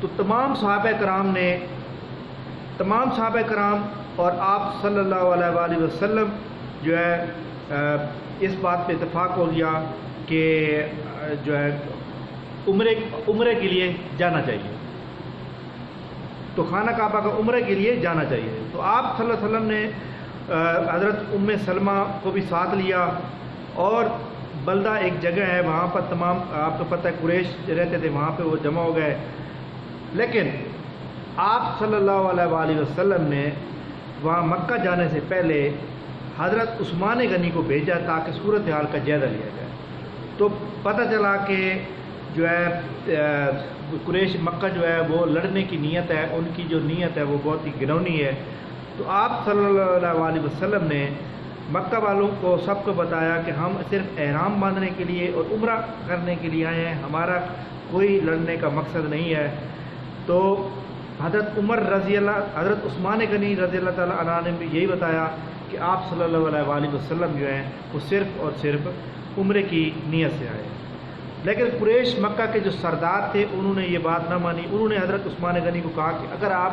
تو تمام صحابہ کرام اور آپ صلی اللہ علیہ وآلہ وسلم جو ہے اس بات پہ اتفاق ہو گیا کہ جو ہے عمرے کے لیے جانا چاہیے، تو خانہ کعبہ کا عمرے کے لیے جانا چاہیے۔ تو آپ صلی اللہ علیہ وسلم نے حضرت ام سلمہ کو بھی ساتھ لیا، اور بلدہ ایک جگہ ہے وہاں پر تمام آپ کو پتہ ہے قریش رہتے تھے، وہاں پہ وہ جمع ہو گئے۔ لیکن آپ صلی اللہ علیہ وآلہ وسلم نے وہاں مکہ جانے سے پہلے حضرت عثمان غنی کو بھیجا تاکہ صورتحال کا جائزہ لیا جائے۔ تو پتہ چلا کہ جو ہے قریش مکہ جو ہے وہ لڑنے کی نیت ہے، ان کی جو نیت ہے وہ بہت ہی گھنونی ہے۔ تو آپ صلی اللہ علیہ وآلہ وسلم نے مکہ والوں کو سب کو بتایا کہ ہم صرف احرام باندھنے کے لیے اور عمرہ کرنے کے لیے آئے ہیں، ہمارا کوئی لڑنے کا مقصد نہیں ہے۔ تو حضرت حضرت عثمان غنی رضی اللہ تعالیٰ عنہ نے بھی یہی بتایا کہ آپ صلی اللہ علیہ وآلہ وسلم جو ہیں وہ صرف اور صرف عمرے کی نیت سے آئے۔ لیکن قریش مکہ کے جو سردار تھے انہوں نے یہ بات نہ مانی، انہوں نے حضرت عثمان غنی کو کہا کہ اگر آپ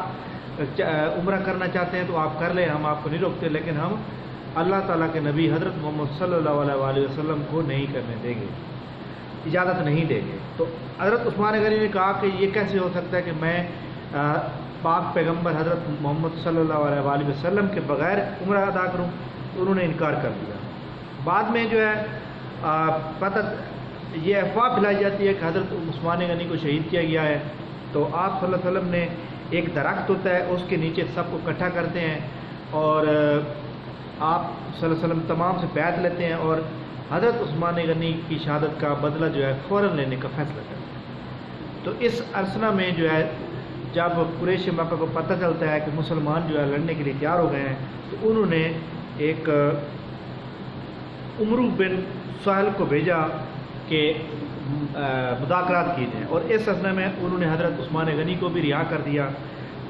عمرہ کرنا چاہتے ہیں تو آپ کر لیں، ہم آپ کو نہیں روکتے، لیکن ہم اللہ تعالیٰ کے نبی حضرت محمد صلی اللہ علیہ وآلہ وسلم کو نہیں کرنے دیں گے، اجازت نہیں دیں گے۔ تو حضرت عثمان غنی نے کہا کہ یہ کیسے ہو سکتا ہے کہ میں پاک پیغمبر حضرت محمد صلی اللہ علیہ وآلہ وسلم کے بغیر عمرہ ادا کروں؟ تو انہوں نے انکار کر دیا۔ بعد میں جو ہے پتہ یہ افواہ پھیلائی جاتی ہے کہ حضرت عثمان غنی کو شہید کیا گیا ہے۔ تو آپ صلی اللہ علیہ وسلم نے ایک درخت ہوتا ہے، اس کے نیچے سب کو اکٹھا کرتے ہیں، اور آپ صلی اللہ علیہ وسلم تمام سے بیعت لیتے ہیں، اور حضرت عثمان غنی کی شہادت کا بدلہ جو ہے فوراً لینے کا فیصلہ کرتے ہیں۔ تو اس عرصہ میں جو ہے جب قریش مکہ کو پتہ چلتا ہے کہ مسلمان جو ہے لڑنے کے لیے تیار ہو گئے ہیں، تو انہوں نے ایک عمرو بن سہل کو بھیجا کہ مذاکرات کی جائیں، اور اس سلسلے میں انہوں نے حضرت عثمان غنی کو بھی رہا کر دیا۔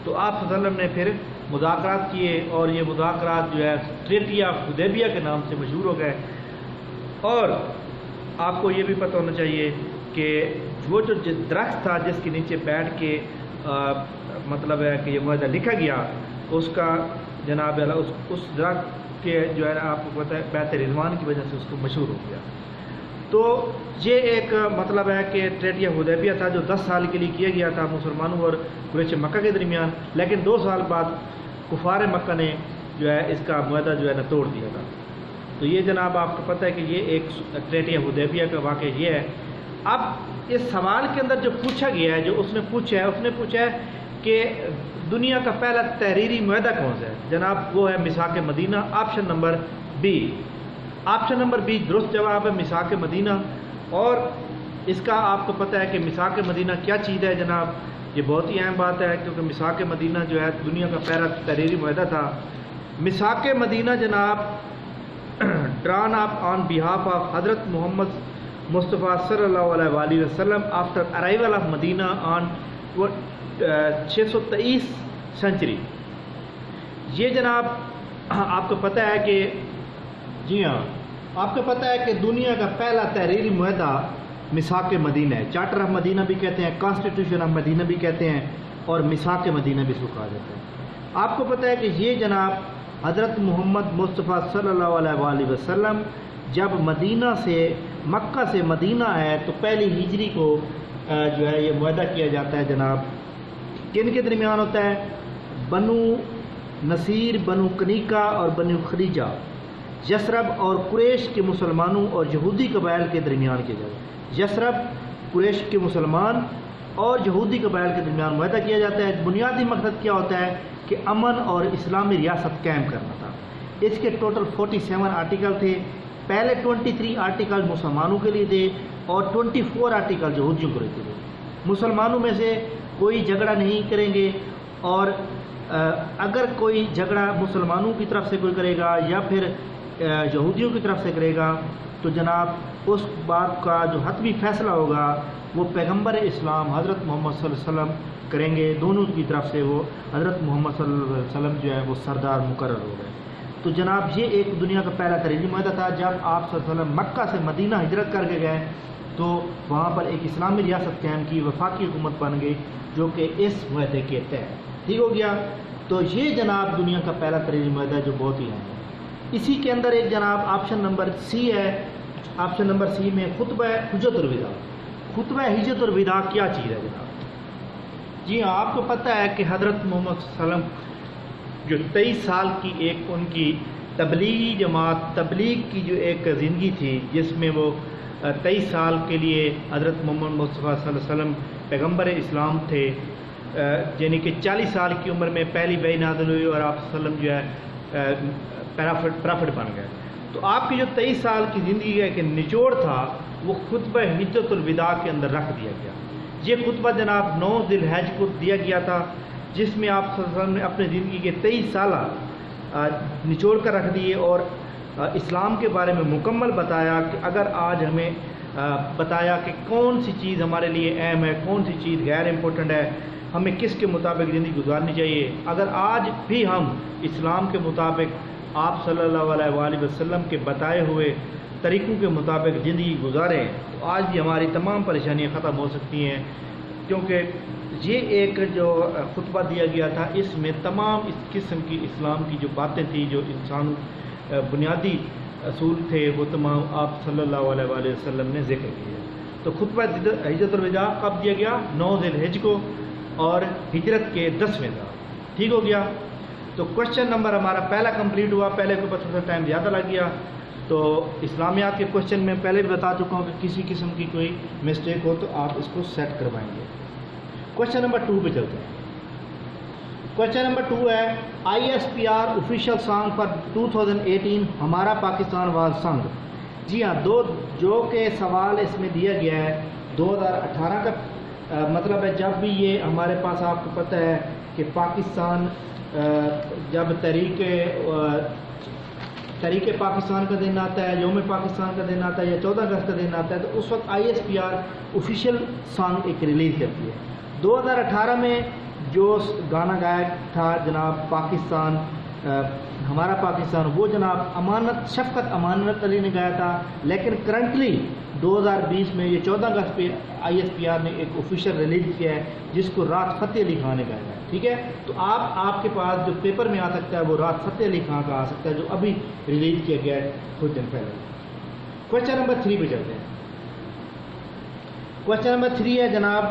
تو آپ صلی اللہ علیہ وسلم نے پھر مذاکرات کیے، اور یہ مذاکرات جو ہے ٹریٹی آف حدیبیہ کے نام سے مشہور ہو گئے۔ اور آپ کو یہ بھی پتہ ہونا چاہیے کہ وہ جو درخت تھا جس کے نیچے بیٹھ کے مطلب ہے کہ یہ معاہدہ لکھا گیا، اس کا جناب اس درخت کے جو ہے آپ کو پتہ ہے بیعت رضوان کی وجہ سے اس کو مشہور ہو گیا۔ تو یہ ایک مطلب ہے کہ ٹریٹی آف حدیبیہ تھا جو 10 سال کے لیے کیا گیا تھا مسلمانوں اور قریش مکہ کے درمیان، لیکن 2 سال بعد کفار مکہ نے جو ہے اس کا معاہدہ جو ہے نا توڑ دیا تھا۔ تو یہ جناب آپ کو پتہ ہے کہ یہ ایک ٹریٹی آف حدیبیہ کا واقعہ یہ ہے۔ اب اس سوال کے اندر جو پوچھا گیا ہے، جو اس نے پوچھا ہے کہ دنیا کا پہلا تحریری معاہدہ کون سا ہے؟ جناب وہ ہے میثاق Madina, option number B. Option number B درست جواب ہے، میثاق مدینہ۔ اور اس کا آپ کو پتہ ہے کہ میثاق مدینہ کیا چیز ہے جناب، یہ بہت ہی اہم بات ہے، کیونکہ میثاق مدینہ جو ہے دنیا کا پہلا تحریری معاہدہ تھا۔ میثاق مدینہ جناب drawn up on behalf of حضرت محمد مصطفیٰ صلی اللہ علیہ وآلہ وسلم after arrival of Medina on 623 century. یہ جناب آپ کو پتہ ہے کہ جی ہاں آپ کو پتہ ہے کہ دنیا کا پہلا تحریری معاہدہ میثاق مدینہ ہے۔ چارٹر آف مدینہ بھی کہتے ہیں، کانسٹیٹیوشن آف مدینہ بھی کہتے ہیں، اور میثاق مدینہ بھی اس کو کہا جاتا ہے۔ آپ کو پتہ ہے کہ یہ جناب حضرت محمد مصطفیٰ صلی اللہ علیہ وآلہ وسلم جب مکہ سے مدینہ ہے تو پہلی ہجری کو جو ہے یہ معاہدہ کیا جاتا ہے جناب۔ کن کے درمیان ہوتا ہے؟ بنو نصیر، بنو کنیکہ اور بنو خدیجہ، یثرب اور قریش کے مسلمانوں اور یہودی قبائل کے درمیان کیا جاتا ہے۔ یثرب قریش کے مسلمان اور یہودی قبائل کے درمیان معاہدہ کیا جاتا ہے۔ بنیادی مقصد کیا ہوتا ہے کہ امن اور اسلامی ریاست قائم کرنا تھا۔ اس کے ٹوٹل 47 آرٹیکل تھے۔ پہلے 23 آرٹیکل مسلمانوں کے لیے تھے اور 24 آرٹیکل یہودیوں کے لیے تھے۔ مسلمانوں میں سے کوئی جھگڑا نہیں کریں گے، اور اگر کوئی جھگڑا مسلمانوں کی طرف سے کوئی کرے گا یا پھر یہودیوں کی طرف سے کرے گا تو جناب اس بات کا جو حتمی فیصلہ ہوگا وہ پیغمبر اسلام حضرت محمد صلی اللہ علیہ وسلم کریں گے۔ دونوں کی طرف سے وہ حضرت محمد صلی اللہ علیہ وسلم جو ہے وہ سردار مقرر ہو گئے۔ تو جناب یہ ایک دنیا کا پہلا تحریری معاہدہ تھا۔ جب آپ صلی اللہ علیہ وسلم مکہ سے مدینہ ہجرت کر کے گئے تو وہاں پر ایک اسلامی ریاست قائم کی، وفاقی حکومت بن گئی جو کہ اس معاہدے کے تحت، ٹھیک ہو گیا۔ تو یہ جناب دنیا کا پہلا ترین معاہدہ ہے جو بہت ہی اہم ہے۔ اسی کے اندر ایک جناب آپشن نمبر سی ہے، آپشن نمبر سی میں خطبہ حجت الوداع۔ خطبہ حجت الوداع کیا چیز ہے جناب؟ جی ہاں، آپ کو پتہ ہے کہ حضرت محمد صلی اللہ علیہ وسلم جو 23 سال کی ایک ان کی تبلیغی جماعت، تبلیغ کی جو ایک زندگی تھی، جس میں وہ 23 سال کے لیے حضرت محمد مصطفیٰ صلی اللہ علیہ وسلم پیغمبر اسلام تھے، یعنی کہ 40 سال کی عمر میں پہلی وحی نازل ہوئی اور آپ صلی اللہ علیہ وسلم جو ہے پرافٹ بن گئے۔ تو آپ کی جو 23 سال کی زندگی کا ایک نچوڑ تھا وہ خطبہ حجت الوداع کے اندر رکھ دیا گیا۔ یہ خطبہ جناب 9 ذی الحج کو دیا گیا تھا، جس میں آپ صلی اللہ علیہ وسلم نے اپنے زندگی کے 23 سالہ نچوڑ کر رکھ دیے اور اسلام کے بارے میں مکمل بتایا کہ اگر آج ہمیں بتایا کہ کون سی چیز ہمارے لیے اہم ہے، کون سی چیز غیر امپورٹنٹ ہے، ہمیں کس کے مطابق زندگی گزارنی چاہیے۔ اگر آج بھی ہم اسلام کے مطابق آپ صلی اللہ علیہ وآلہ وسلم کے بتائے ہوئے طریقوں کے مطابق زندگی گزاریں تو آج بھی ہماری تمام پریشانیاں ختم ہو سکتی ہیں، کیونکہ یہ ایک جو خطبہ دیا گیا تھا اس میں تمام اس قسم کی اسلام کی جو باتیں تھیں، جو انسان بنیادی اصول تھے، وہ تمام آپ صلی اللہ علیہ وآلہ وسلم نے ذکر کیا۔ تو خطبہ حجت الوداع کب دیا گیا؟ 9 ذی الحج کو اور ہجرت کے 10ویں سال، ٹھیک ہو گیا۔ تو کوشچن نمبر ہمارا پہلا کمپلیٹ ہوا، پہلے کے اوپر تھوڑا ٹائم زیادہ لگ گیا۔ تو اسلامیات کے کوشچن میں پہلے بھی بتا چکا ہوں کہ کسی قسم کی کوئی مسٹیک ہو تو آپ اس کو سیٹ کروائیں گے۔ کوشچن نمبر 2 پہ چلتے ہیں۔ کوشچن نمبر 2 ہے ISPR آفیشیل سانگ فار 2018 ہمارا پاکستان واز سنگ۔ جی ہاں، جو کہ سوال اس میں دیا گیا ہے 2018 کا مطلب ہے جب بھی یہ ہمارے پاس، آپ کو پتہ ہے کہ پاکستان جب تحریک پاکستان کا دن آتا ہے، یوم پاکستان کا دن آتا ہے یا 14 اگست کا دن آتا ہے، تو اس وقت ISPR آفیشیل سانگ ایک ریلیز کرتی ہے۔ 2018 میں جو گانا گایا تھا جناب پاکستان ہمارا پاکستان، وہ جناب امانت شفقت امانت علی نے گایا تھا، لیکن کرنٹلی 2020 میں یہ 14 اگست پہ ISPR نے ایک آفیشیل ریلیز کیا ہے جس کو رات فتح علی خان نے گایا ہے، ٹھیک ہے۔ تو آپ کے پاس جو پیپر میں آ سکتا ہے وہ رات فتح علی خان کا آ سکتا ہے جو ابھی ریلیز کیا گیا ہے کچھ دن پہلے۔ کوشچن نمبر 3 پہ چلتے ہیں۔ کوشچن نمبر 3 ہے جناب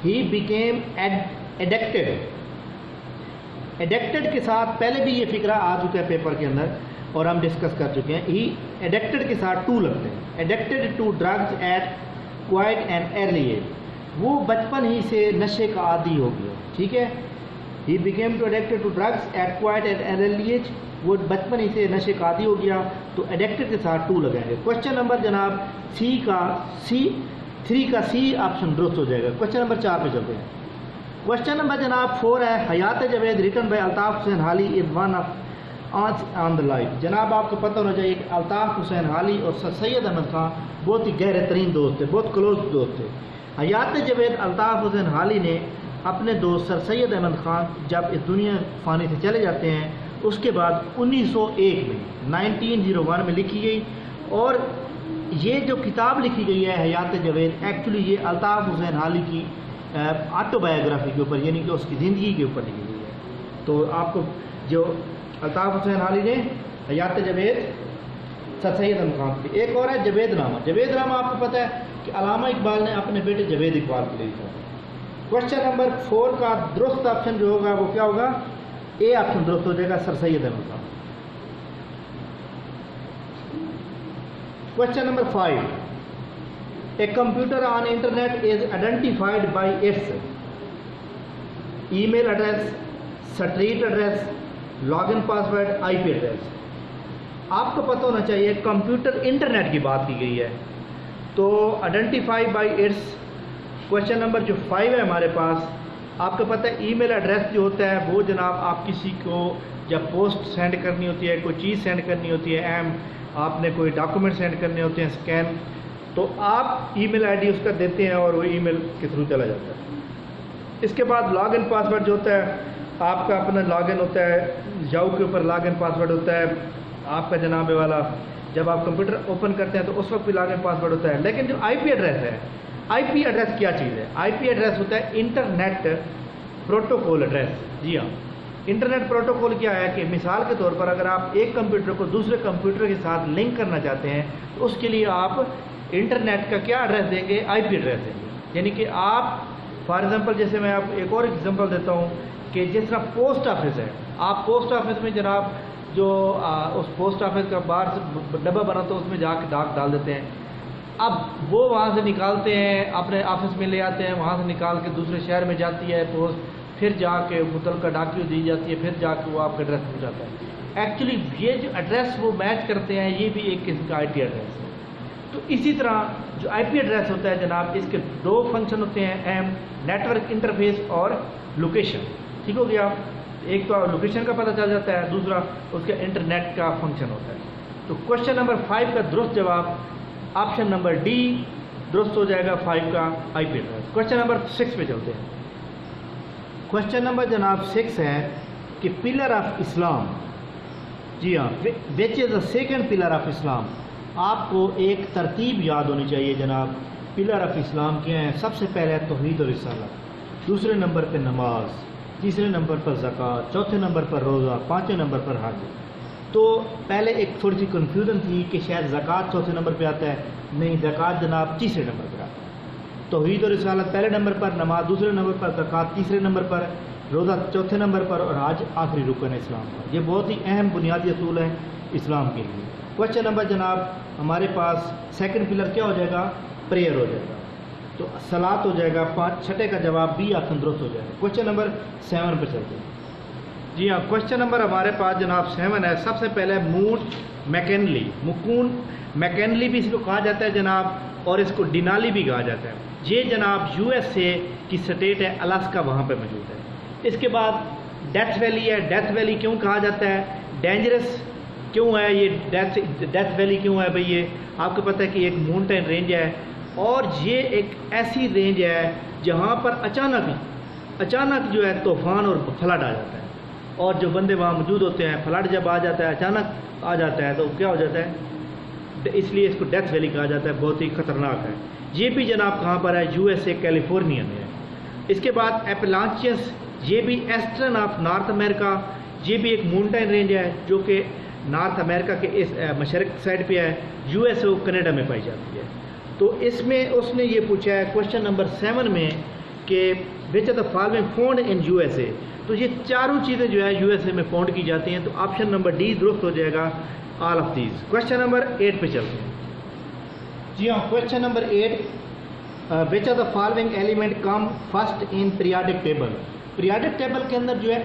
ہی بیکیم ایڈکٹڈ کے ساتھ پہلے بھی یہ فکرہ آ چکا ہے پیپر کے اندر اور ہم ڈسکس کر چکے ہیں۔ ہی ایڈکٹڈ کے ساتھ ٹو لگتے ہیں، addicted to drugs at quite and early age, وہ بچپن ہی سے نشے کا عادی ہو گیا، ٹھیک ہے۔ He became to addicted to drugs at quite and early age, وہ بچپن ہی سے نشے کا عادی ہو گیا، تو ایڈکٹڈ کے ساتھ ٹو لگائیں گے۔ کوشچن نمبر جناب 3 کا سی آپشن درست ہو جائے گا۔ کوشچن نمبر 4 پہ چلتے ہیں۔ کوشچن نمبر جناب 4 ہے حیات Javed written by Altaf Hussain Hali is one of on the life. جناب آپ کو پتہ ہونا چاہیے کہ الطاف حسین حالی اور سر سید احمد خان بہت ہی گہرے ترین دوست تھے، بہت کلوز دوست تھے۔ حیات جاوید الطاف حسین حالی نے اپنے دوست سر سید احمد خان جب اس دنیا فانی سے چلے جاتے ہیں، اس کے بعد 1901 میں 1901 میں لکھی گئی، اور یہ جو کتاب لکھی گئی ہے حیات جاوید، ایکچولی یہ الطاف حسین حالی کی آٹو بایوگرافی کے اوپر، یعنی کہ اس کی زندگی کے اوپر لکھی گئی ہے۔ تو آپ کو جو الطاف حسین حالی نے حیات جاوید سر سید احمد خان کی، ایک اور ہے جاوید نامہ۔ جاوید نامہ آپ کو پتہ ہے کہ علامہ اقبال نے اپنے بیٹے جاوید اقبال کے لیے لکھا تھا۔ کوشچن نمبر 4 کا درست آپشن جو ہوگا وہ کیا ہوگا؟ اے آپشن درست ہو جائے گا، sir Syed Ahmad Khan. Question number 5، A computer on internet is identified by its email address, street address, login password, IP address۔ آپ کو پتہ ہونا چاہیے کمپیوٹر انٹرنیٹ کی بات کی گئی ہے، تو identify by it's. Question number جو 5 ہے ہمارے پاس، آپ کو پتہ ہے ای میل ایڈریس جو ہوتا ہے وہ جناب آپ کسی کو جب پوسٹ سینڈ کرنی ہوتی ہے، کوئی چیز سینڈ کرنی ہوتی ہے، اہم آپ نے کوئی ڈاکومنٹ سینڈ کرنے ہوتے ہیں اسکین، تو آپ ای میل آئی ڈی اس کا دیتے ہیں اور وہ ای میل کے تھرو چلا جاتا ہے۔ اس کے بعد لاگ ان پاسورڈ جو ہوتا ہے آپ کا اپنا لاگ ان ہوتا ہے، یاہو کے اوپر لاگ ان پاسورڈ ہوتا ہے آپ کا جناب والا، جب آپ کمپیوٹر اوپن کرتے ہیں تو اس وقت بھی لاگن پاسورڈ ہوتا ہے. لیکن جو آئی پی ایڈریس ہے, آئی پی ایڈریس کیا چیز ہے؟ آئی پی ایڈریس ہوتا ہے انٹرنیٹ پروٹوکول ایڈریس. جی ہاں, انٹرنیٹ پروٹوکول کیا ہے کہ مثال کے طور پر اگر آپ ایک کمپیوٹر کو دوسرے کمپیوٹر کے ساتھ لنک کرنا چاہتے ہیں تو اس کے لیے آپ انٹرنیٹ کا کیا ایڈریس دیں گے؟ آئی پی ایڈریس دیں گے. یعنی کہ آپ فار ایگزامپل, جیسے میں آپ ایک اور ایگزامپل دیتا ہوں کہ جس طرح پوسٹ آفس ہے, آپ پوسٹ آفس میں جناب جو اس پوسٹ آفس کا باہر سے ڈبہ بنا تو اس میں جا کے ڈاک ڈال دیتے ہیں. اب وہ وہاں سے نکالتے ہیں, اپنے آفس میں لے آتے ہیں, وہاں سے نکال کے دوسرے شہر میں جاتی ہے پوسٹ, پھر جا کے متعلقہ ڈاکیوں دی جاتی ہے, پھر جا کے وہ آپ کا ایڈریس پہنچ جاتا ہے. ایکچولی یہ جو ایڈریس وہ میچ کرتے ہیں یہ بھی ایک قسم کا آئی ٹی ایڈریس ہے. تو اسی طرح جو آئی پی ایڈریس ہوتا ہے جناب, اس کے دو فنکشن ہوتے ہیں اہم, نیٹورک انٹرفیس اور لوکیشن. ٹھیک ہو گیا, ایک تو لوکیشن کا پتہ چل جاتا ہے, دوسرا اس کا انٹرنیٹ کا فنکشن ہوتا ہے. تو کوشچن نمبر 5 کا درست جواب آپشن نمبر ڈی درست ہو جائے گا, 5 کا آئی پی ایڈریس. کوشچن نمبر 6 پہ چلتے ہیں. کوشچن نمبر جناب 6 ہے کہ پلر آف اسلام. جی ہاں, وچ از دا سیکنڈ پلر آف اسلام. آپ کو ایک ترتیب یاد ہونی چاہیے جناب. پلر آف اسلام کیا ہیں؟ سب سے پہلے توحید اور رسالت, دوسرے نمبر پہ نماز, تیسرے نمبر پر زکوٰۃ, چوتھے نمبر پر روزہ, پانچویں نمبر پر حج. تو پہلے ایک تھوڑی سی کنفیوژن تھی کہ شاید زکوٰۃ چوتھے نمبر پہ آتا ہے. نہیں, زکوٰۃ جناب تیسرے نمبر پر آتا ہے. توحید اور رسالت پہلے نمبر پر, نماز دوسرے نمبر پر, زکوٰۃ تیسرے نمبر پر, روزہ چوتھے نمبر پر, اور حج آخری رکن ہے اسلام پر. یہ بہت ہی اہم بنیادی اصول ہیں اسلام کے لیے. کوشچن نمبر جناب ہمارے پاس سیکنڈ پلر کیا ہو جائے گا؟ پریئر ہو جائے گا. تو صلاۃ ہو جائے گا. 6 کا جواب بی آپشن درست ہو جائے گا. کوشچن نمبر 7 پہ چلتے ہیں. جی ہاں, کوشچن نمبر ہمارے پاس جناب 7 ہے. سب سے پہلے مون میکنلی, مکون میکنلی بھی اس کو کہا جاتا ہے جناب, اور اس کو ڈینالی بھی کہا جاتا ہے. یہ جناب یو ایس اے کی سٹیٹ ہے الاسکا, وہاں پہ موجود ہے. اس کے بعد ڈیتھ ویلی ہے. ڈیتھ ویلی کیوں کہا جاتا ہے؟ ڈینجرس کیوں ہے یہ ڈیتھ ویلی کیوں ہے بھئی؟ یہ آپ کو پتہ ہے کہ ایک ماؤنٹین رینج ہے, اور یہ ایک ایسی رینج ہے جہاں پر اچانک جو ہے طوفان اور فلڈ آ جاتا ہے, اور جو بندے وہاں موجود ہوتے ہیں, فلڈ جب آ جاتا ہے, اچانک آ جاتا ہے, تو کیا ہو جاتا ہے؟ اس لیے اس کو ڈیتھ ویلی کہا جاتا ہے. بہت ہی خطرناک ہے. یہ بھی جناب کہاں پر ہے؟ یو ایس اے کیلیفورنیا میں ہے. اس کے بعد ایپلانچیس, یہ بھی ایسٹرن آف نارتھ امریکہ, یہ بھی ایک ماؤنٹین رینج ہے جو کہ نارتھ امریکہ کے اس مشرق سائڈ پہ ہے. یو ایس اے کینیڈا میں پائی جاتی ہے. تو اس میں اس نے یہ پوچھا ہے کوشچن نمبر 7 میں کہ which are the following found in U S A. تو یہ چاروں چیزیں جو ہے یو ایس اے میں فاؤنڈ کی جاتی ہیں. تو آپشن نمبر ڈی درست ہو جائے گا, all of these. Question number 8 پہ چلتے ہیں. جی ہاں, question number 8, which are the following element come first in periodic table. Periodic table کے اندر جو ہے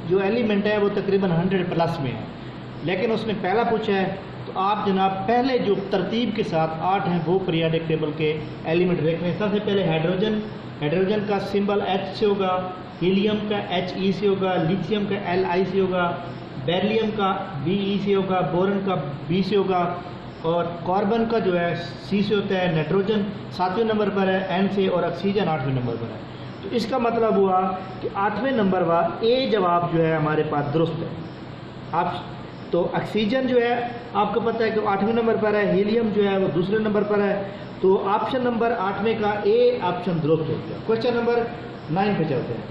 جو ایلیمنٹ ہے وہ تقریباً 100+ میں ہے, لیکن اس نے پہلا پوچھا ہے. تو آپ جناب پہلے جو ترتیب کے ساتھ 8 ہیں وہ پیریاڈک ٹیبل کے ایلیمنٹ دیکھ رہے ہیں. سب سے پہلے ہائیڈروجن کا سمبل H سے ہوگا, ہیلیم کا HE سے ہوگا, لیتھیم کا Li سے ہوگا, بیرلیم کا Be سے ہوگا, بورن کا B سے ہوگا, اور کاربن کا جو ہے C سے ہوتا ہے. نائٹروجن 7ویں نمبر پر ہے N سے, اور آکسیجن 8ویں نمبر پر ہے. تو اس کا مطلب ہوا کہ 8ویں نمبر کا A جواب جو ہے ہمارے پاس درست ہے. آپ تو آکسیجن جو ہے آپ کو پتہ ہے کہ 8ویں نمبر پر ہے, ہیلیم جو ہے وہ دوسرے نمبر پر ہے. تو آپشن نمبر 8ویں کا A آپشن درست ہو گیا. کوشچن نمبر 9 پہ چلتے ہیں.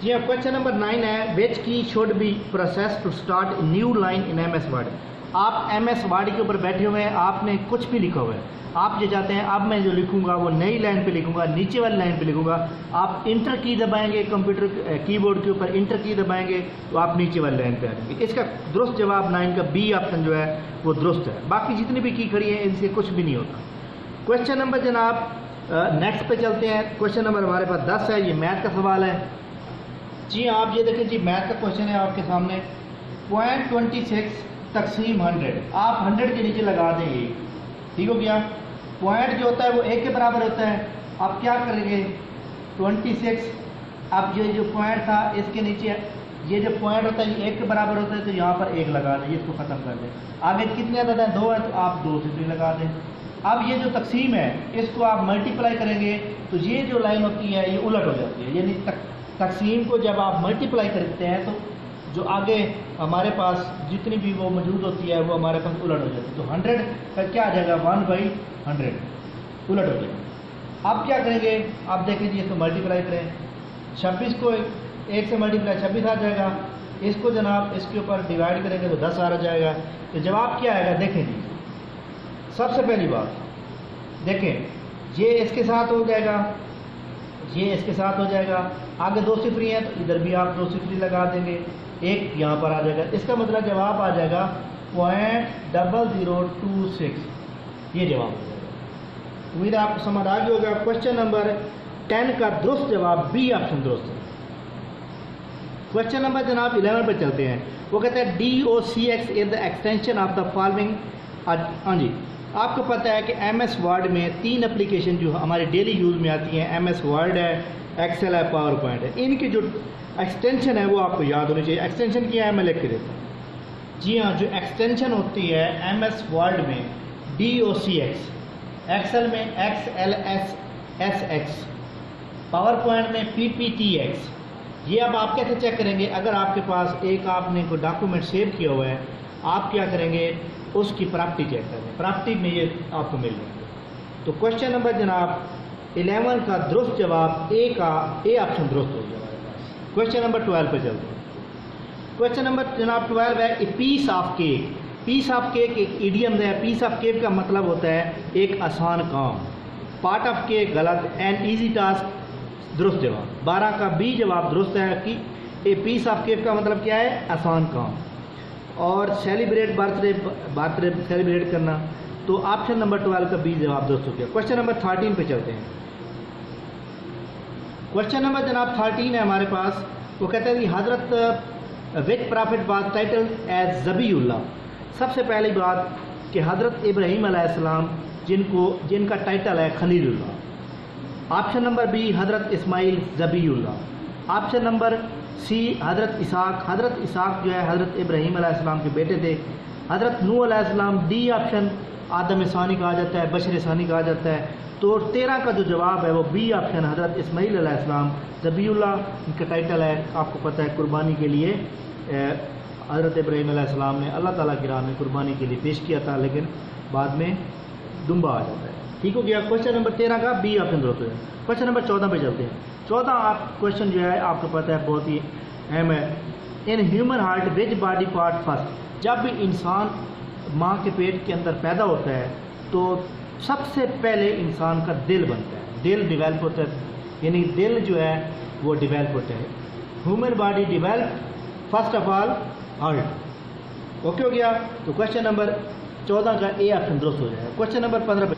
جی ہاں, کوشچن نمبر 9 ہے which key should be pressed to start new line in M S Word. آپ ایم ایس ورڈ کے اوپر بیٹھے ہوئے ہیں, آپ نے کچھ بھی لکھا ہوا ہے, آپ یہ چاہتے ہیں اب میں جو لکھوں گا وہ نئی لائن پہ لکھوں گا, نیچے والی لائن پہ لکھوں گا. آپ انٹر کی دبائیں گے, کمپیوٹر کی بورڈ کے اوپر انٹر کی دبائیں گے تو آپ نیچے والی لائن پہ آ جائیں گے. اس کا درست جواب 9 کا B آپشن جو ہے وہ درست ہے. باقی جتنی بھی کی کھڑی ہیں ان سے کچھ بھی نہیں ہوتا. کوشچن نمبر جناب نیکسٹ پہ چلتے ہیں. کوشچن نمبر ہمارے پاس 10 ہے, یہ میتھ کا سوال ہے. جی آپ یہ دیکھیں جی, میتھ کا کوشچن ہے آپ کے سامنے. 0.26 تقسیم 100, آپ 100 کے نیچے لگا دیں گے. ٹھیک ہو گیا. پوائنٹ جو ہوتا ہے وہ 1 کے برابر ہوتا ہے. آپ کیا کریں گے؟ 26, اب یہ جو پوائنٹ تھا اس کے نیچے یہ جو پوائنٹ ہوتا ہے یہ 1 کے برابر ہوتا ہے, تو یہاں پر 1 لگا دیں, اس کو ختم کر دیں. آگے کتنے عدد ہیں؟ 2 ہے, تو آپ 2 سے 3 لگا دیں. اب یہ جو تقسیم ہے اس کو آپ ملٹیپلائی کریں گے تو یہ جو لائن ہوتی ہے یہ الٹ ہو جاتی ہے. یعنی تقسیم کو جب آپ ملٹیپلائی کرتے ہیں تو جو آگے ہمارے پاس جتنی بھی وہ موجود ہوتی ہے وہ ہمارے پاس الٹ ہو جاتی ہے. تو 100 کا کیا آ جائے گا 1/100 الٹ ہو جائے گا. آپ کیا کریں گے, آپ دیکھیں جی اس کو ملٹیپلائی کریں, 26 کو 1 سے ملٹیپلائی 26 آ جائے گا, اس کو جناب اس کے اوپر ڈیوائڈ کریں گے تو 10 آ جائے گا. تو جواب کیا آئے گا دیکھیں جی. سب سے پہلی بات دیکھیں یہ اس کے ساتھ ہو جائے گا, یہ اس کے ساتھ ہو جائے گا, آگے 2 صفری ہیں تو ادھر بھی آپ 2 صفری لگا دیں گے, 1 یہاں پر آ جائے گا. اس کا مطلب جواب آ جائے گا 0.0026. یہ جواب ہو جائے گا. امید ہے آپ کو سمجھ آ گیا ہوگا. کوشچن نمبر 10 کا درست جواب بی آپشن درست ہے. کوشچن نمبر جناب 11 پہ چلتے ہیں. وہ کہتے ہیں DOCX is the extension of the following. ہاں جی, آپ کو پتہ ہے کہ ایم ایس ورڈ میں 3 اپلیکیشن جو ہمارے ڈیلی یوز میں آتی ہیں, ایم ایس ورڈ ہے, ایکسل ہے, پاور پوائنٹ ہے. ان کی جو ایکسٹینشن ہے وہ آپ کو یاد ہونی چاہیے. ایکسٹینشن کیا ہے میں لکھ کے دیتا ہوں. جی ہاں, جو ایکسٹینشن ہوتی ہے ایم ایس ورڈ میں DOCX, ایکسل میں XLSSX, پاور پوائنٹ میں PPTX. یہ اب آپ کیسے چیک کریں گے؟ اگر آپ کے پاس ایک آپ نے کوئی ڈاکومنٹ سیو کیا ہوا ہے, آپ کیا کریں گے اس کی پراپرٹی چیک کریں گے. پراپرٹی میں یہ آپ کو مل جائے گا. تو کوشچن نمبر جناب 11 کا درست جواب اے کا اے آپشن درست ہو گیا ہمارے پاس. کوشچن نمبر 12 پہ چلتے ہیں. کوشچن نمبر جناب 12 ہے a piece of cake. Piece of cake ایک ایڈیم ہے. پیس آف کیک کا مطلب ہوتا ہے ایک آسان کام. پارٹ آف کیک غلط, اینڈ ایزی ٹاسک درست جواب. 12 کا بی جواب درست ہے کہ اے پیس آف کیک کا مطلب کیا ہے آسان کام. اور سیلیبریٹ برتھ ڈے سیلیبریٹ کرنا. تو آپشن نمبر 12 کا بی جواب درست ہو گیا. کوشچن نمبر 13 پہ چلتے ہیں. کوشچن نمبر جناب 13 ہے ہمارے پاس. وہ کہتے ہیں کہ حضرت وچ profit was title as Zabih اللہ. سب سے پہلی بات کہ حضرت ابراہیم علیہ السلام جن کا ٹائٹل ہے خلیل اللہ. آپشن نمبر بی حضرت اسماعیل ذبیح اللہ. آپشن نمبر سی حضرت اسحاق. حضرت اسحاق جو ہے حضرت ابراہیم علیہ السلام کے بیٹے تھے. حضرت نوح علیہ السلام. ڈی آپشن آدم ثانی کہا جاتا ہے, بشر ثانی کہا جاتا ہے. تو 13 کا جو جواب ہے وہ بی آپشن حضرت اسماعیل علیہ السلام ذبیح اللہ. ان کا ٹائٹل ہے آپ کو پتہ ہے قربانی کے لیے حضرت ابراہیم علیہ السلام نے اللہ تعالیٰ کی راہ میں قربانی کے لیے پیش کیا تھا, لیکن بعد میں دمبا آ جاتا ہے. ٹھیک ہو گیا. کوشچن نمبر 13 کا بی آپشن درست ہے. کوشچن نمبر 14 پہ چلتے ہیں. 14 آپ کوشچن جو ہے آپ کو پتہ ہے بہت ہی اہم ہے. In human heart which body part first. جب بھی انسان ماں کے پیٹ کے اندر پیدا ہوتا ہے تو سب سے پہلے انسان کا دل بنتا ہے, دل ڈیولپ ہوتا ہے, یعنی دل جو ہے وہ ڈیولپ ہوتا ہے. Human body develop first of all heart. Okay ہو گیا. تو کوشچن نمبر 14 کا اے آپشن درست ہو جائے گا. کوشچن نمبر 15 پہ.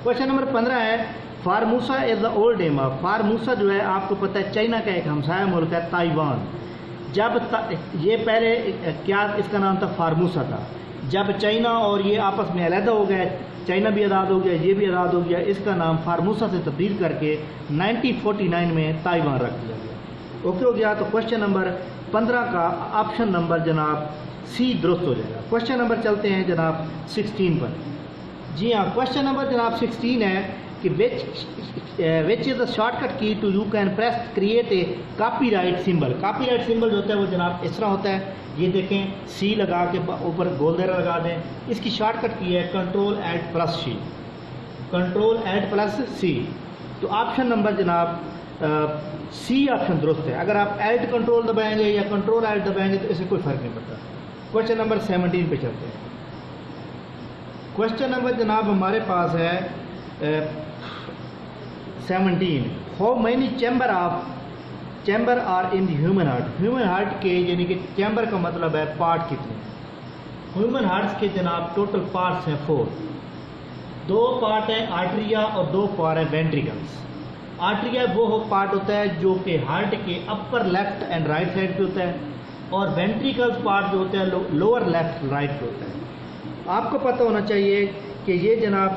کوشچن نمبر 15 ہے Formosa is the old name of. Formosa جو ہے آپ کو پتہ ہے چائنا کا ایک ہمسایہ ملک ہے تائیوان. جب یہ پہلے کیا اس کا نام تھا فارموسا تھا. جب چائنا اور یہ آپس میں علیحدہ ہو گئے, چائنا بھی آزاد ہو گیا, یہ بھی آزاد ہو گیا, اس کا نام فارموسا سے تبدیل کر کے 1949 میں تائیوان رکھ دیا گیا. اوکے ہو گیا. تو کوشچن نمبر 15 کا آپشن نمبر جناب سی درست ہو جائے گا. کوشچن نمبر چلتے ہیں جناب 16 پر. جی ہاں, کوشچن نمبر جناب 16 ہے کہ وچ از دا shortcut key to you can press create a copyright symbol. Copyright symbol جو ہوتا ہے وہ جناب اس طرح ہوتا ہے. یہ دیکھیں سی لگا کے اوپر گول دائرہ لگا دیں. اس کی شارٹ کٹ کی ہے کنٹرول ایلٹ پلس سی. کنٹرول ایلٹ پلس سی. تو آپشن نمبر جناب سی آپشن درست ہے. اگر آپ ایلٹ کنٹرول دبائیں گے یا کنٹرول ایلٹ دبائیں گے تو اسے کوئی فرق نہیں پڑتا. کوشچن نمبر 17 پہ چلتے ہیں. کوشچن نمبر جناب ہمارے پاس ہے 17. How many chamber are in the human heart. Human heart کے یعنی کہ چیمبر کا مطلب ہے پارٹ کتنے. ہیومن ہارٹس کے جناب ٹوٹل پارٹس ہیں 4. 2 پارٹ ہیں آرٹریا اور 2 پارٹ ہیں وینٹریکلس. آرٹریا وہ پارٹ ہوتا ہے جو کہ ہارٹ کے upper left and right side پہ ہوتا ہے, اور وینٹریکلس پارٹ جو ہوتا ہے لوور لیفٹ رائٹ پہ ہوتا ہے. آپ کو پتہ ہونا چاہیے کہ یہ جناب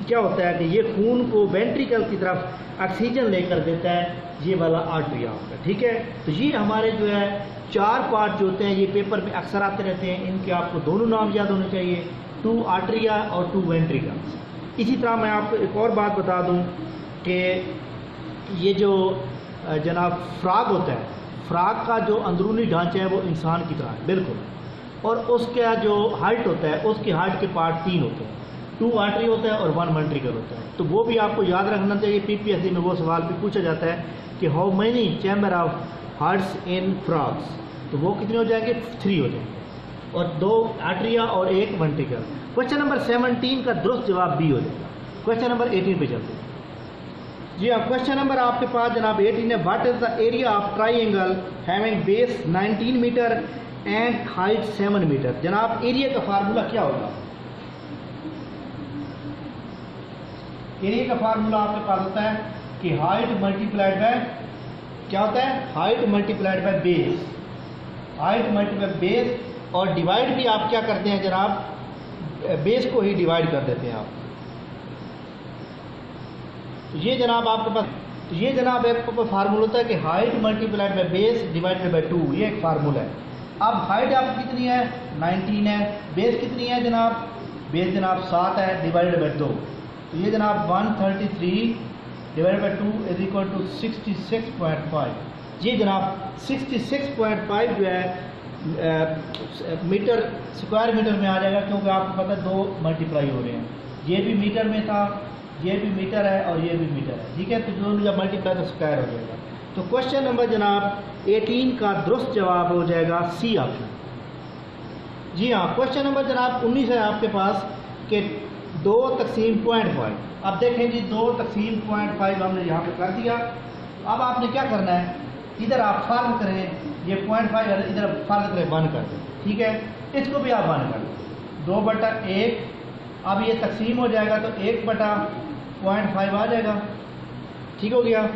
کیا ہوتا ہے کہ یہ خون کو وینٹریکل کی طرف آکسیجن لے کر دیتا ہے, یہ والا آرٹریا ہوتا ہے. ٹھیک ہے. تو یہ ہمارے جو ہے 4 پارٹ جو ہوتے ہیں یہ پیپر میں اکثر آتے رہتے ہیں. ان کے آپ کو دونوں نام یاد ہونے چاہیے, 2 آرٹریا اور 2 وینٹریکلس. اسی طرح میں آپ کو ایک اور بات بتا دوں کہ یہ جو جناب فراگ ہوتا ہے, فراق کا جو اندرونی ڈھانچہ ہے وہ انسان کی طرح ہے بالکل، اور اس کا جو ہائٹ ہوتا ہے اس کی ہائٹ کے پارٹ 3 ہوتے ہیں، 2 آرٹری ہوتا ہے اور 1 ventricle ہوتا ہے. تو وہ بھی آپ کو یاد رکھنا چاہیے. PPSC میں وہ سوال بھی پوچھا جاتا ہے کہ how many chamber of hearts ان فراگس، تو وہ کتنے ہو جائیں گے؟ 3 ہو جائیں گے، اور 2 آرٹریا اور 1 ventricle. کوشچن نمبر 17 کا درست جواب B ہو جائے گا. کوشچن نمبر 18 پہ چلتے ہیں. جی ہاں، کوشچن نمبر آپ کے پاس جناب 18 ہے. What is the area of triangle having base 19 metre and height 7 metre? جناب ایریا کا فارمولا کیا ہوگا؟ ایریا کا فارمولا آپ کے پاس ہوتا ہے کہ ہائٹ ملٹیپلائڈ بائی کیا ہوتا ہے؟ Height multiplied by base, height multiplied base, اور ڈیوائڈ بھی آپ کیا کرتے ہیں جناب؟ بیس کو ہی ڈیوائڈ کر دیتے ہیں آپ. یہ جناب آپ کے پاس یہ جناب ایک فارمولا ہوتا ہے کہ height multiplied by base divide by 2، یہ ایک فارمولا ہے. اب ہائٹ آپ کی کتنی ہے؟ 19 ہے. بیس کتنی ہے جناب؟ بیس جناب 7 ہے ڈیوائڈ بائی 2. تو یہ جناب 133 divide by 2 is equal to 66.5. یہ جناب 66.5 جو ہے میٹر اسکوائر میٹر میں آ جائے گا، کیونکہ آپ کو پتہ ہے 2 ملٹیپلائی ہو رہے ہیں. یہ بھی میٹر میں تھا، یہ بھی میٹر ہے اور یہ بھی میٹر ہے. ٹھیک ہے، تو دونوں جب ملٹیپلائی تو اسکوائر ہو جائے گا. تو کوشچن نمبر جناب 18 کا درست جواب ہو جائے گا C آپشن. جی ہاں، کوشچن نمبر جناب 19 ہے آپ کے پاس کہ 2 تقسیم 0.5. اب دیکھیں جی 2 تقسیم 0.5 ہم نے یہاں پہ کر دیا. اب آپ نے کیا کرنا ہے؟ ادھر آپ فرض کریں یہ 0.5 ادھر فرض کریں 1 کر دیں. ٹھیک ہے، اس کو بھی آپ 1 کر دیں. 2/1. اب یہ تقسیم ہو جائے گا تو 1/0.5 آ جائے گا. ٹھیک ہو گیا.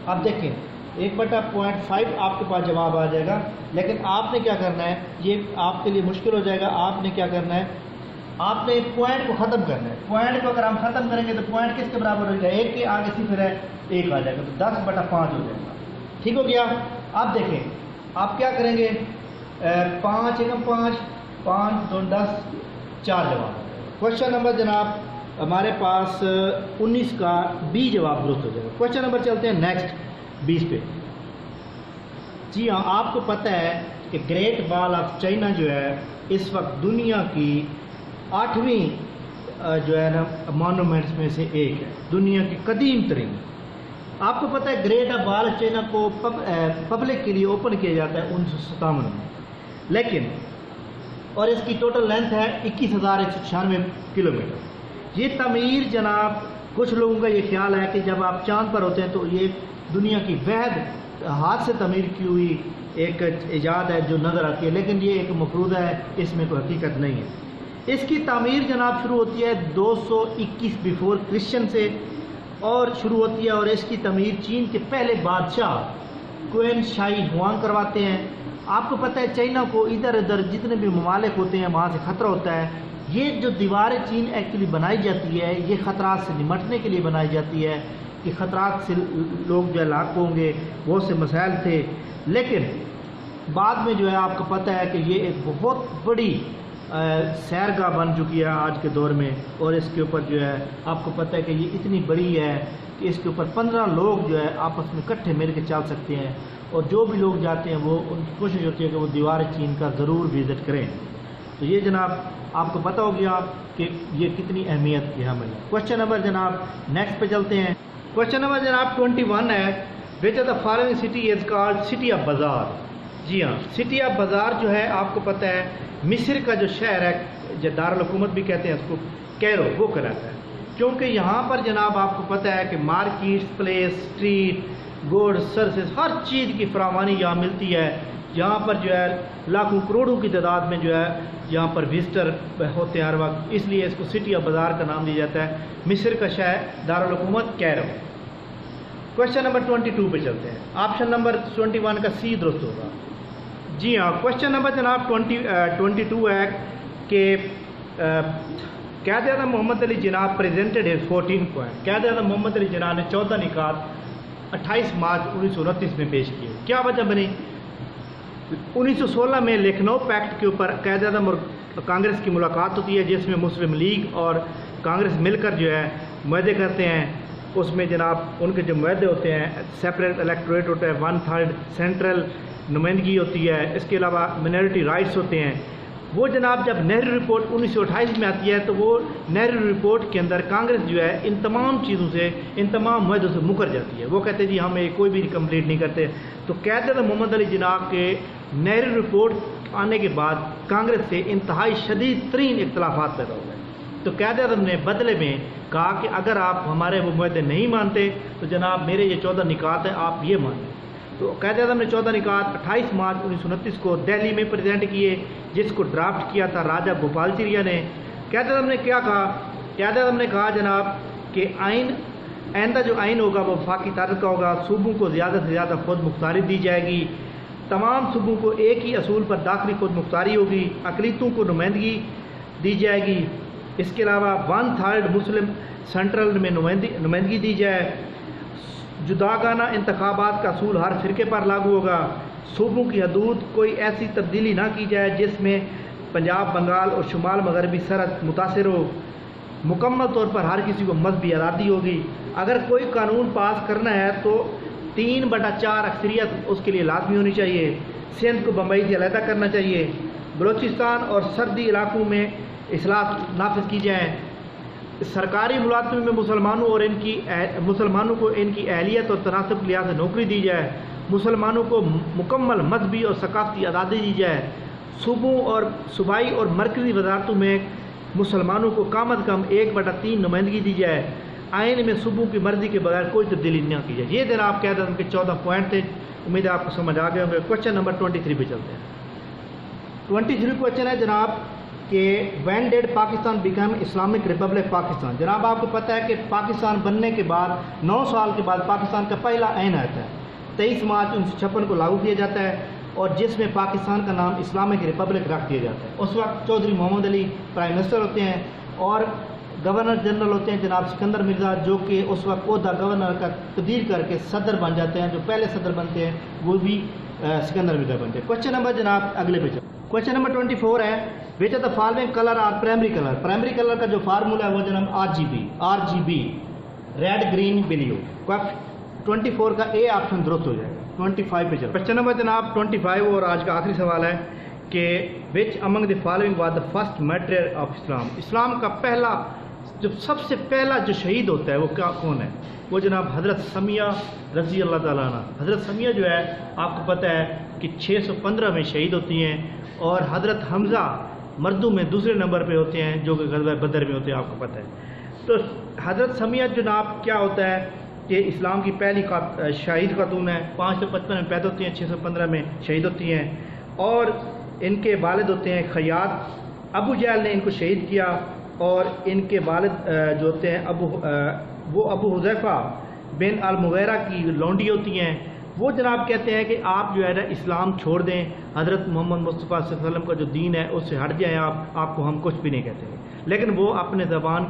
اب دیکھیں 1/0.5 آپ کے پاس جواب آ جائے گا، لیکن آپ نے کیا کرنا ہے؟ یہ آپ کے لیے مشکل ہو جائے گا. آپ نے کیا کرنا ہے؟ آپ نے پوائنٹ کو ختم کرنا ہے. پوائنٹ کو اگر ہم ختم کریں گے تو پوائنٹ کس کے برابر ہو جائے گا؟ 1 کے آگے صفر ہے، 1 آ جائے گا، تو 10/5 ہو جائے گا. ٹھیک ہو گیا. اب دیکھیں آپ کیا کریں گے؟ 5 × 5 5 2 10 4 جواب. کوشچن نمبر جناب ہمارے پاس 19 کا B جواب درست ہو جائے گا. کوشچن نمبر چلتے ہیں نیکسٹ 20 پہ. جی ہاں، آپ کو پتہ ہے کہ گریٹ وال آف چائنا جو ہے اس وقت دنیا کی 8ویں جو ہے نا مانومنٹس میں سے ایک ہے، دنیا کی قدیم ترین. آپ کو پتہ ہے گریٹ وال آف چائنا کو پبلک کے لیے اوپن کیا جاتا ہے 1957 میں، لیکن اور اس کی ٹوٹل لینتھ ہے 21,196 کلومیٹر. یہ تعمیر جناب کچھ لوگوں کا یہ خیال ہے کہ جب آپ چاند پر ہوتے ہیں تو یہ دنیا کی واحد ہاتھ سے تعمیر کی ہوئی ایک ایجاد ہے جو نظر آتی ہے، لیکن یہ ایک مفروضہ ہے، اس میں کوئی حقیقت نہیں ہے. اس کی تعمیر جناب شروع ہوتی ہے 221 بیفور کرسچن سے اور شروع ہوتی ہے، اور اس کی تعمیر چین کے پہلے بادشاہ کوئن شائی ہوانگ کرواتے ہیں. آپ کو پتہ ہے چائنا کو ادھر ادھر جتنے بھی ممالک ہوتے ہیں وہاں سے خطرہ ہوتا ہے. یہ جو دیوار چین ایکچولی بنائی جاتی ہے یہ خطرات سے نمٹنے کے لیے بنائی جاتی ہے کہ خطرات سے لوگ جو ہے لاحق ہوں گے، بہت سے مسائل تھے. لیکن بعد میں جو ہے آپ کو پتہ ہے کہ یہ ایک بہت بڑی سیرگاہ بن چکی ہے آج کے دور میں، اور اس کے اوپر جو ہے آپ کو پتہ ہے کہ یہ اتنی بڑی ہے کہ اس کے اوپر 15 لوگ جو ہے آپس میں اکٹھے مل کے چل سکتے ہیں، اور جو بھی لوگ جاتے ہیں وہ ان کی کوشش ہوتی ہے کہ وہ دیوار چین کا ضرور وزٹ کریں. تو یہ جناب آپ کو پتہ ہو گیا کہ یہ کتنی اہمیت کی حامل ہے. کوشچن نمبر جناب نیکسٹ پہ چلتے ہیں. کوشچن نمبر جناب 21 ہے. Which of the following city is called city of بازار؟ جی ہاں، سٹی آف بازار جو ہے آپ کو پتہ ہے مصر کا جو شہر ہے، جو دارالحکومت بھی کہتے ہیں اس کو، کیرو، وہ کہلاتا ہے. کیونکہ یہاں پر جناب آپ کو پتہ ہے کہ markets, place, street, good, services, ہر چیز کی فراوانی یہاں ملتی ہے. یہاں پر جو ہے لاکھوں کروڑوں کی تعداد میں جو ہے یہاں پر وزٹر ہوتے ہیں ہر وقت، اس لیے اس کو سٹی آف بازار کا نام دیا جاتا ہے. مصر کا شہر، دارالحکومت کیرو. کوشچن نمبر 22 پہ چلتے ہیں. آپشن نمبر 21 کا C درست ہوگا. جی ہاں، کوشچن نمبر جناب 22 ہے کہ قائد اعظم محمد Ali Jinnah presented his 14 point. Quaid Azam محمد علی جناح نے 14 نکات 28 مارچ 1929 میں پیش کیے. کیا وجہ بنی؟ 1916 میں لکھنؤ پیکٹ کے اوپر قائد اعظم اور کانگریس کی ملاقات ہوتی ہے، جس میں مسلم لیگ اور کانگریس مل کر جو ہے معاہدے کرتے ہیں اس میں جناب ان کے جو معاہدے ہوتے ہیں، سیپریٹ الیکٹوریٹ ہوتا ہے، 1/3 سینٹرل نمائندگی ہوتی ہے، اس کے علاوہ منارٹی رائٹس ہوتے ہیں. وہ جناب جب نہرو رپورٹ 1928 میں آتی ہے تو وہ نہرو رپورٹ کے اندر کانگریس جو ہے ان تمام چیزوں سے، ان تمام معاہدوں سے مکر جاتی ہے. وہ کہتے ہیں جی ہم کوئی بھی کمپلیٹ نہیں کرتے. تو قائد محمد علی جناح کے نہرو رپورٹ آنے کے بعد کانگریس سے انتہائی شدید ترین اختلافات پیدا ہو گئے. تو قائد اعظم نے بدلے میں کہا کہ اگر آپ ہمارے وہ معاہدے نہیں مانتے تو جناب میرے یہ 14 نکات ہیں، آپ یہ مانیں. تو قائد اعظم نے 14 نکات 28 مارچ 1929 کو دہلی میں پریزنٹ کیے، جس کو ڈرافٹ کیا تھا راجہ گوپال چریا نے. قائد اعظم نے کیا کہا؟ قائد اعظم نے کہا جناب کہ آئندہ جو آئین ہوگا وہ وفاقی طرز کا ہوگا، صوبوں کو زیادہ سے زیادہ خود مختاری دی جائے گی، تمام صوبوں کو ایک ہی اصول پر داخلی خود مختاری ہوگی، اقلیتوں کو نمائندگی دی جائے گی. اس کے علاوہ 1/3 مسلم سینٹرل میں نمائندگی دی جائے. جداگانہ انتخابات کا اصول ہر فرقے پر لاگو ہوگا. صوبوں کی حدود کوئی ایسی تبدیلی نہ کی جائے جس میں پنجاب، بنگال اور شمال مغربی سرحد متاثر ہو. مکمل طور پر ہر کسی کو مذہبی آزادی ہوگی. اگر کوئی قانون پاس کرنا ہے تو 3/4 اکثریت اس کے لیے لازمی ہونی چاہیے. سندھ کو بمبئی سے علیحدہ کرنا چاہیے. بلوچستان اور سرحدی علاقوں میں اصلاحات نافذ کی جائیں. سرکاری ملازمت میں مسلمانوں کو ان کی اہلیت اور تناسب کے لحاظ سے نوکری دی جائے. مسلمانوں کو مکمل مذہبی اور ثقافتی آزادی دی جائے. صوبوں اور صوبائی اور مرکزی وزارتوں میں مسلمانوں کو کم از کم 1/3 نمائندگی دی جائے. آئین میں صوبوں کی مرضی کے بغیر کوئی تبدیلی نہ کی جائے. یہ جناب قائد اعظم کے 14 پوائنٹ تھے. امید ہے آپ کو سمجھ آ گئے ہوں گے. کوشچن نمبر 23 پہ چلتے ہیں. 23 کوشچن ہے جناب کہ when did Pakistan become Islamic republic Pakistan. جناب آپ کو پتہ ہے کہ پاکستان بننے کے بعد 9 سال کے بعد پاکستان کا پہلا آئین آتا ہے. 23 مارچ 1956 کو لاگو کیا جاتا ہے اور جس میں پاکستان کا نام اسلامک ریپبلک رکھ دیا جاتا ہے. اس وقت چودھری محمد علی پرائم منسٹر ہوتے ہیں اور گورنر جنرل ہوتے ہیں جناب سکندر مرزا، جو کہ اس وقت عہدہ گورنر کا تبدیل کر کے صدر بن جاتے ہیں. جو پہلے صدر بنتے ہیں وہ بھی سکندر مرزا بنتے ہیں. کوشچن نمبر جناب اگلے پہ چلتے. کوشچن نمبر 24 ہے which of the following colour are primary colour. Primary colour کا جو فارمولا ہے وہ جناب RGB ریڈ گرین بلیو. 24 کا اے آپشن درست ہو جائے گا. 25 پہ چلو. کوشچن نمبر جناب 25 اور آج کا آخری سوال ہے کہ which among the following was the first martyr of Islam. Islam کا پہلا جو سب سے پہلا جو شہید ہوتا ہے وہ کون ہے؟ وہ جناب حضرت سمیہ رضی اللہ تعالیٰ عنہ. حضرت سمیہ جو ہے آپ کو پتہ ہے کہ 615 میں شہید ہوتی ہیں اور حضرت حمزہ مردوں میں دوسرے نمبر پہ ہوتے ہیں جو کہ غزوہ بدر میں ہوتے ہیں، آپ کو پتہ ہے. تو حضرت سمیہ جناب کیا ہوتا ہے کہ اسلام کی پہلی شہید خاتون ہے. 555 میں پیدا ہوتی ہیں، 615 میں شہید ہوتی ہیں اور ان کے والد ہوتے ہیں خیاط. ابو جہل نے ان کو شہید کیا اور ان کے والد جو ہوتے ہیں وہ ابو حذیفہ بن المغیرہ کی لونڈی ہوتی ہیں. وہ جناب کہتے ہیں کہ آپ جو ہے نا اسلام چھوڑ دیں، حضرت محمد مصطفیٰ صلی اللہ علیہ وسلم کا جو دین ہے اس سے ہٹ جائیں، آپ کو ہم کچھ بھی نہیں کہتے. لیکن وہ اپنے زبان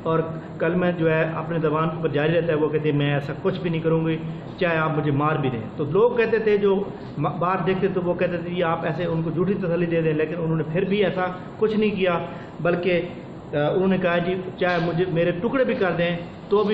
اور کلمہ جو ہے اپنے زبان پر جاری رہتا ہے. وہ کہتے ہیں میں ایسا کچھ بھی نہیں کروں گی چاہے آپ مجھے مار بھی دیں. تو لوگ کہتے تھے جو باہر دیکھتے تو وہ کہتے تھے آپ ایسے ان کو جھوٹی تسلی دے دیں، لیکن انہوں نے پھر بھی ایسا کچھ نہیں کیا، بلکہ انہوں نے کہا جی چاہے مجھے میرے ٹکڑے بھی کر دیں تو بھی